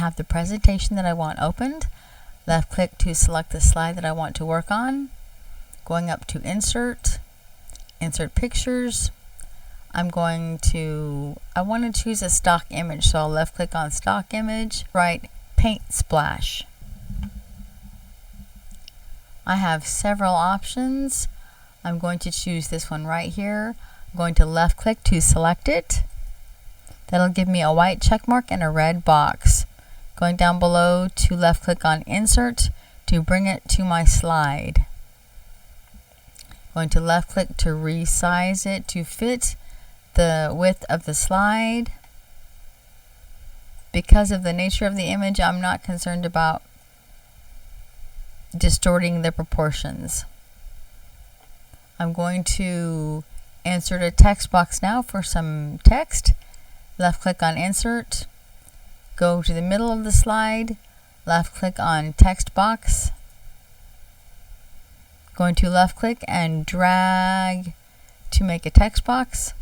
have the presentation that I want opened. Left click to select the slide that I want to work on. Going up to Insert, Insert Pictures. I want to choose a stock image, so I'll left click on stock image, write paint splash. I have several options. I'm going to choose this one right here. I'm going to left click to select it. That'll give me a white check mark and a red box. Going down below to left click on Insert to bring it to my slide. Going to left click to resize it to fit the width of the slide. Because of the nature of the image, I'm not concerned about distorting the proportions. I'm going to insert a text box now for some text. Left click on Insert, go to the middle of the slide, left click on Text Box. Going to left click and drag to make a text box.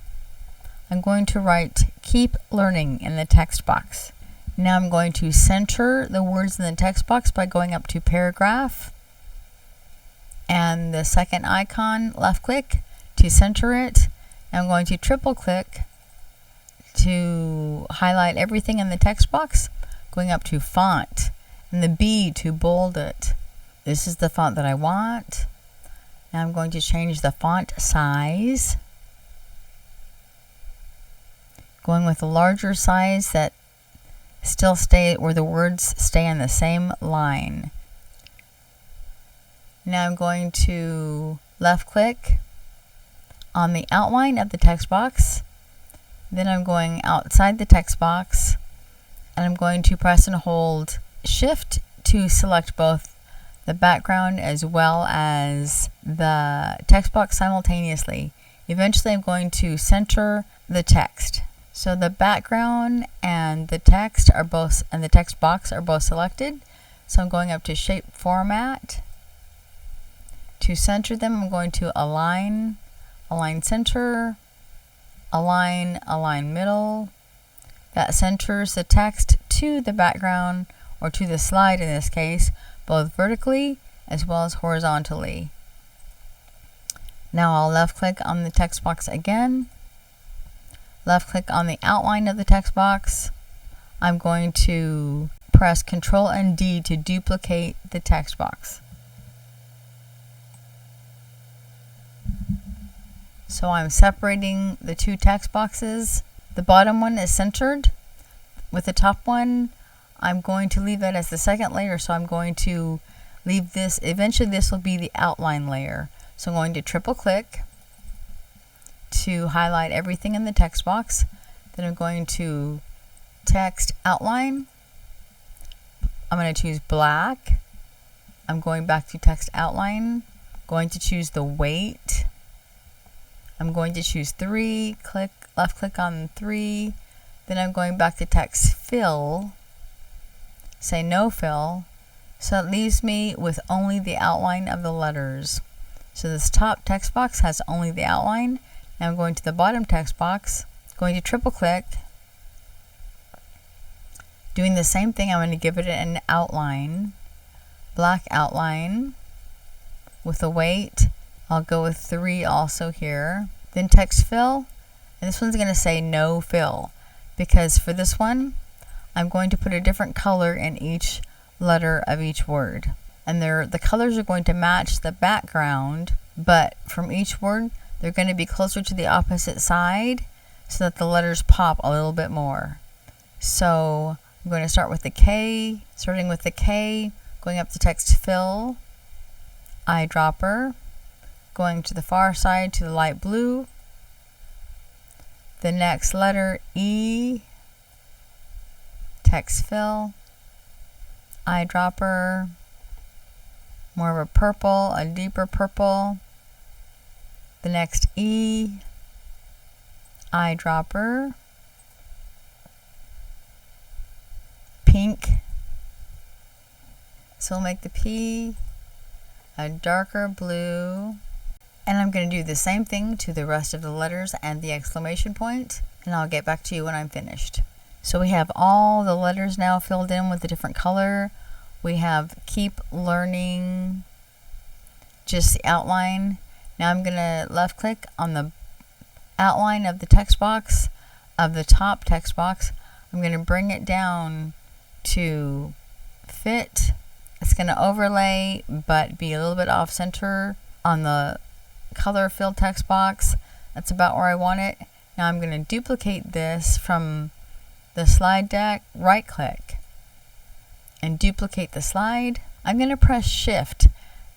I'm going to write Keep Learning in the text box. Now I'm going to center the words in the text box by going up to Paragraph and the second icon, left click to center it. I'm going to triple click to highlight everything in the text box, going up to Font and the B to bold it. This is the font that I want. Now I'm going to change the font size, going with a larger size that still stay where the words stay on the same line. Now I'm going to left click on the outline of the text box. Then I'm going outside the text box and I'm going to press and hold Shift to select both the background as well as the text box simultaneously. Eventually I'm going to center the text. So the background and the text are both, and the text box are both selected. So I'm going up to Shape Format. To center them, I'm going to Align, Align Center, Align, Align Middle. That centers the text to the background, or to the slide in this case, both vertically as well as horizontally. Now I'll left click on the text box again. Left click on the outline of the text box. I'm going to press Ctrl and D to duplicate the text box. So I'm separating the two text boxes. The bottom one is centered. With the top one, I'm going to leave it as the second layer, so I'm going to leave this, eventually this will be the outline layer. So I'm going to triple click to highlight everything in the text box. Then I'm going to Text Outline. I'm going to choose black. I'm going back to Text Outline. Going to choose the weight. I'm going to choose 3, left click on 3. Then I'm going back to Text Fill. Say No Fill. So it leaves me with only the outline of the letters. So this top text box has only the outline. Now I'm going to the bottom text box, going to triple click. Doing the same thing, I'm going to give it an outline, black outline with a weight. I'll go with 3 also here. Then text fill, and this one's going to say no fill, because for this one, I'm going to put a different color in each letter of each word. And the colors are going to match the background, but from each word, they're going to be closer to the opposite side so that the letters pop a little bit more. So I'm going to start with the K, starting with the K, going up to text fill, eyedropper, going to the far side to the light blue, the next letter E, text fill, eyedropper, more of a purple, a deeper purple, the next E, eyedropper, pink. So we'll make the P a darker blue, and I'm going to do the same thing to the rest of the letters and the exclamation point, and I'll get back to you when I'm finished. So we have all the letters now filled in with a different color. We have keep learning, just the outline. Now I'm going to left click on the outline of the text box, of the top text box. I'm going to bring it down to fit. It's going to overlay but be a little bit off center on the color filled text box. That's about where I want it. Now I'm going to duplicate this from the slide deck, right click and duplicate the slide. I'm going to press shift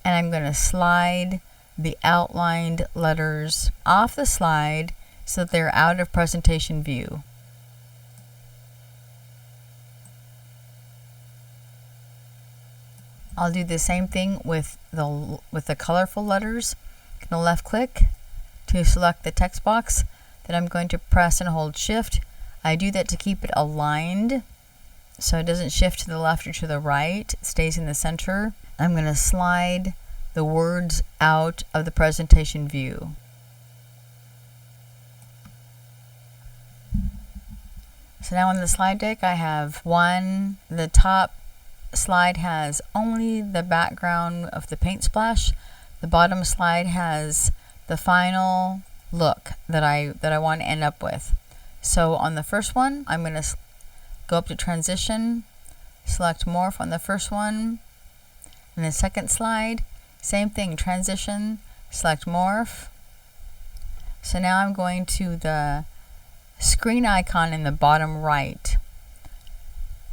and I'm going to slide the outlined letters off the slide so that they're out of presentation view. I'll do the same thing with the colorful letters. I'm going to left click to select the text box. Then I'm going to press and hold shift. I do that to keep it aligned so it doesn't shift to the left or to the right. It stays in the center. I'm going to slide the words out of the presentation view. So now on the slide deck I have the top slide has only the background of the paint splash. The bottom slide has the final look that I want to end up with. So on the first one, I'm going to go up to transition, select morph on the first one, and the second slide, same thing, transition, select morph. So now I'm going to the screen icon in the bottom right.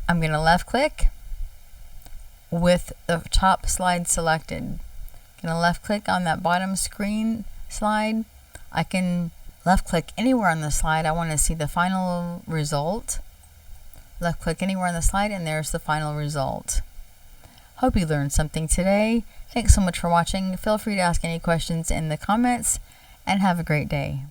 I'm going to left click with the top slide selected. I'm going to left click on that bottom screen slide. I can left click anywhere on the slide. I want to see the final result. Left click anywhere on the slide and there's the final result. Hope you learned something today. Thanks so much for watching. Feel free to ask any questions in the comments and have a great day.